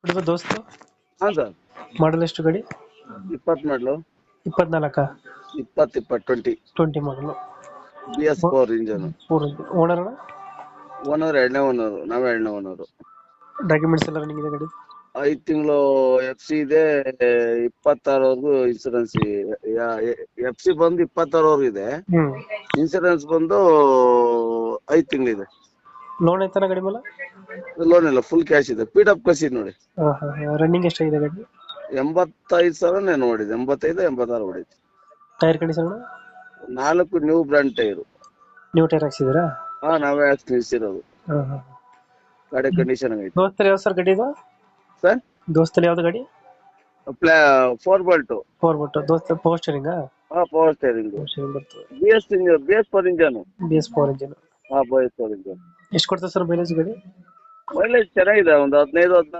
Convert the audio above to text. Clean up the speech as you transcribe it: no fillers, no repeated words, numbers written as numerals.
ಹುಡುಗ ದೋಸ್ತು ಹಾಂ ಸರ್. ಮಾಡಲ್ ಎಷ್ಟು ಗಾಡಿ? 20 ಮಾಡಲು. 24 20 20 20 ಮಾಡಲು. BS4 engine. ಓನರ್ ಓನರ್ ಎರಡನೇ ಓನರು, ನಾವೇ ಎರಡನೇ ಓನರು. ಡಾಕ್ಯುಮೆಂಟ್ಸ್ ಎಲ್ಲ ರನ್ನಿಂಗ್ ಇದೆ ಗಾಡಿ? 5 ತಿಂಗಳು FC ಇದೆ, 26ವರೆಗೂ ಇನ್ಸೂರೆನ್ಸ್. FC ಬಂದು 26ವರೆಗೂ ಇದೆ, ಇನ್ಸೂರೆನ್ಸ್ ಬಂದು 5 ತಿಂಗಳಿದೆ. ಲೋನ್ ಐತನ ಗಾಡಿ ಮೇಲೆ? ಲೋನ್ ಇಲ್ಲ, ಫುಲ್ ಕ್ಯಾಶ್ ಇದೆ. ಪೀಡಪ್ ಕಸಿ ನೋಡಿ. ರನ್ನಿಂಗ್ ಎಷ್ಟಾಗಿದೆ ಗಾಡಿ? 85,000 ನೋಡಿದೆ, 85 86 ಹೊಡಿದೆ. Tyre condition? 4 new brand tyre. ನೀವು ಟೈರ್ ಹಾಕ್ಸಿದ್ದೀರಾ? ಹಾ, ನಾವೇ ಹಾಕಿ ನಿಲ್ಸಿರೋದು. ಗಾಡಿ ಕಂಡೀಷನ್ ಐತೆ. ದೋಸ್ತಲ್ಲಿ ಯಾವ ಸರ್ ಗಾಡಿ ಇದು? ಸರ್, ದೋಸ್ತಲ್ಲಿ ಯಾವ್ದು ಗಾಡಿ? 4x2. 4 ದೋಸ್ತ ಪವರ್ ಸ್ಟೇರಿಂಗಾ? ಹಾ, ಪವರ್ ಸ್ಟೇರಿಂಗ್. ಬರ್ತದೆ. BS4 engine. BS4 engine. ಹಾ, BS4 ಇಂಜನ್. ಎಷ್ಟು ಕೊಡ್ತದೆ ಸರ್ ಮೈಲೇಜ್ ಗಾಡಿ? ಮೈಲೇಜ್ ಚೆನ್ನಾಗಿದೆ, ಒಂದು 15 16